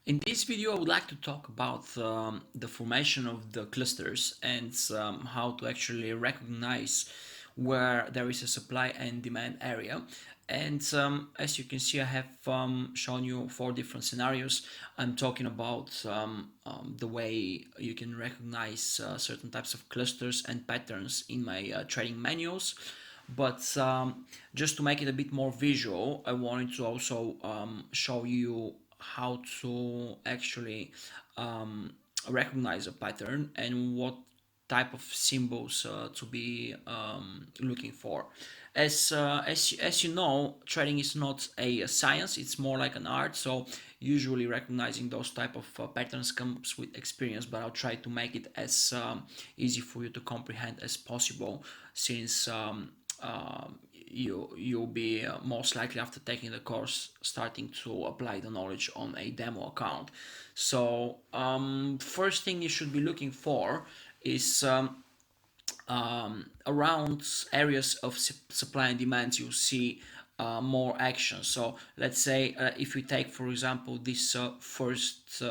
In this video, I would like to talk about the formation of the clusters and how to actually recognize where there is a supply and demand area. And as you can see, I have shown you four different scenarios. I'm talking about the way you can recognize certain types of clusters and patterns in my trading manuals. But just to make it a bit more visual, I wanted to also show you how to actually um, recognize a pattern and what type of symbols to be looking for. As you know, trading is not a science; it's more like an art. So usually recognizing those type of patterns comes with experience. But I'll try to make it as easy for you to comprehend as possible, since you'll be most likely after taking the course starting to apply the knowledge on a demo account. So first thing you should be looking for is around areas of supply and demand you see more action. So let's say if we take for example this first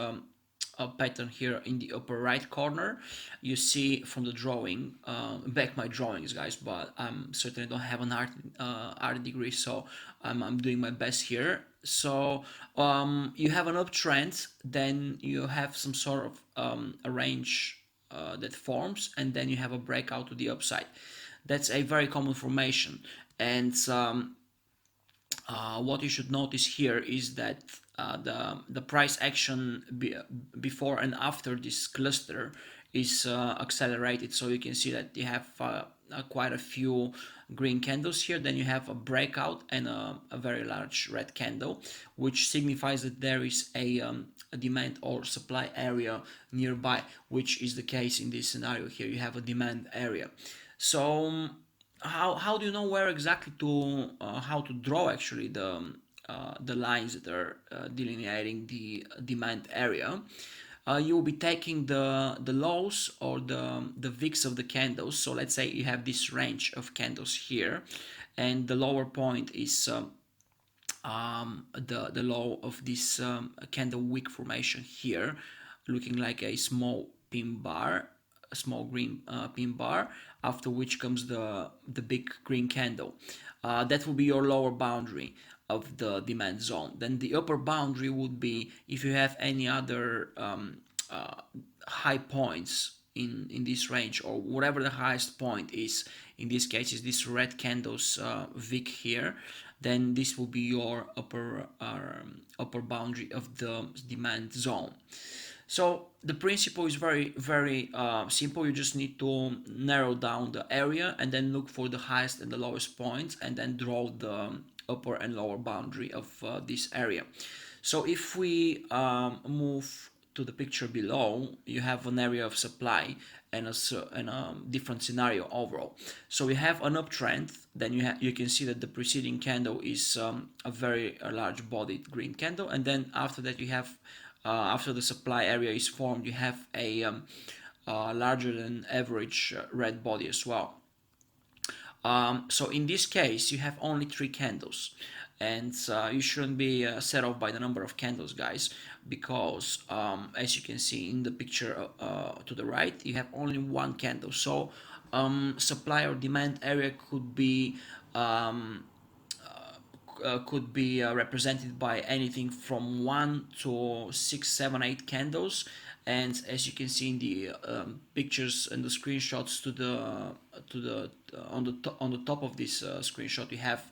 pattern here in the upper right corner, you see from the drawing, back my drawings guys, but I certainly don't have an art degree, so I'm doing my best here. So you have an uptrend, then you have some sort of a range that forms, and then you have a breakout to the upside. That's a very common formation. And what you should notice here is that the price action before and after this cluster is accelerated. So you can see that you have quite a few green candles here, then you have a breakout and a very large red candle, which signifies that there is a demand or supply area nearby, which is the case in this scenario here. You have a demand area. So how do you know where exactly to how to draw actually the lines that are delineating the demand area? You will be taking the lows or the VIX of the candles. So let's say you have this range of candles here, and the lower point is the low of this candle wick formation here, looking like a small pin bar, a small green pin bar, after which comes the big green candle. That will be your lower boundary of the demand zone. Then the upper boundary would be if you have any other uh, high points in this range, or whatever the highest point is. In this case is this red candle's VIC here. Then this will be your upper boundary of the demand zone. So the principle is very simple. You just need to narrow down the area and then look for the highest and the lowest points, and then draw the upper and lower boundary of this area. So if we move to the picture below, you have an area of supply and a different scenario overall. So we have an uptrend. Then you can see that the preceding candle is a very large bodied green candle, and then after that you have after the supply area is formed, you have a larger than average red body as well. So in this case, you have only three candles, and you shouldn't be set off by the number of candles, guys, because as you can see in the picture to the right, you have only one candle. So supply or demand area could be represented by anything from 1 to 6, 7, 8 candles. And as you can see in the pictures and the screenshots to the on the top of this screenshot, you have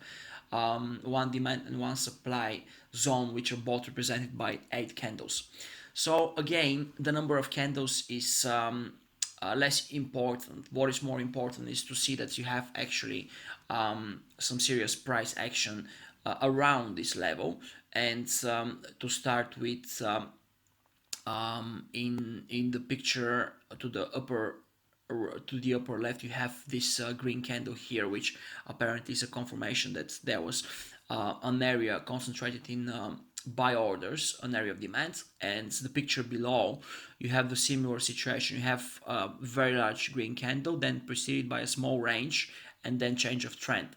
one demand and one supply zone, which are both represented by 8 candles. So again, the number of candles is less important. What is more important is to see that you have actually some serious price action around this level, and to start with, in the picture to the upper left, you have this green candle here, which apparently is a confirmation that there was an area concentrated in buy orders, an area of demand. And the picture below, you have the similar situation. You have a very large green candle, then preceded by a small range, and then change of trend.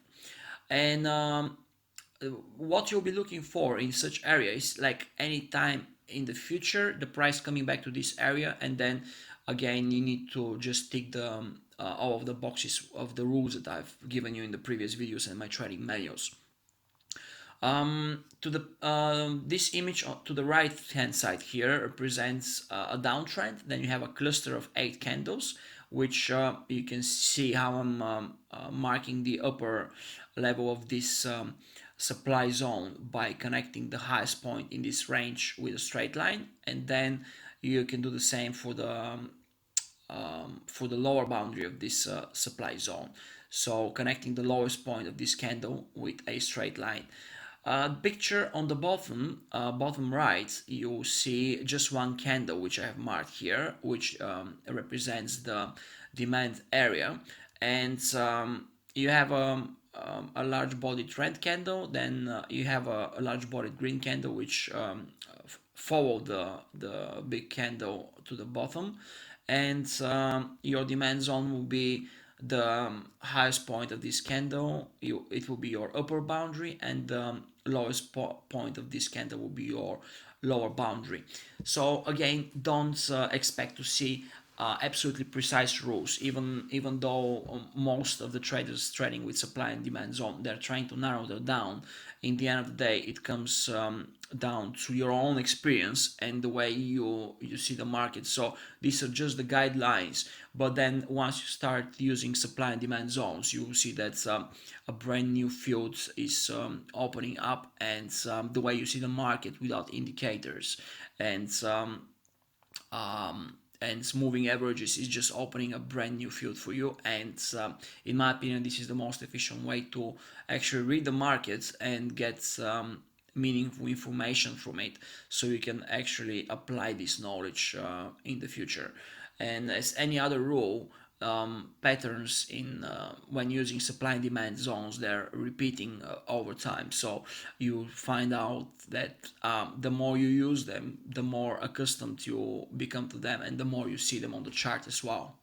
And what you'll be looking for in such areas, like anytime in the future the price coming back to this area, and then again you need to just tick the all of the boxes of the rules that I've given you in the previous videos and my trading manuals. To the this image to the right hand side here represents a downtrend. Then you have a cluster of 8 candles, which you can see how I'm marking the upper level of this supply zone by connecting the highest point in this range with a straight line, and then you can do the same for the lower boundary of this supply zone. So connecting the lowest point of this candle with a straight line. Picture on the bottom right, you see just one candle which I have marked here, which represents the demand area, and you have a large bodied red candle, then you have a large bodied green candle which follow the big candle to the bottom, and your demand zone will be the highest point of this candle. It will be your upper boundary, and the lowest point of this candle will be your lower boundary. So again, don't expect to see absolutely precise rules, even though most of the traders trading with supply and demand zone, they're trying to narrow that down. In the end of the day, it comes down to your own experience and the way you see the market. So these are just the guidelines, but then once you start using supply and demand zones, you will see that a brand new field is opening up, and the way you see the market without indicators and moving averages is just opening a brand new field for you. And in my opinion, this is the most efficient way to actually read the markets and get meaningful information from it, so you can actually apply this knowledge in the future. And as any other rule, patterns in when using supply and demand zones, they're repeating over time. So you find out that the more you use them, the more accustomed you become to them, and the more you see them on the chart as well.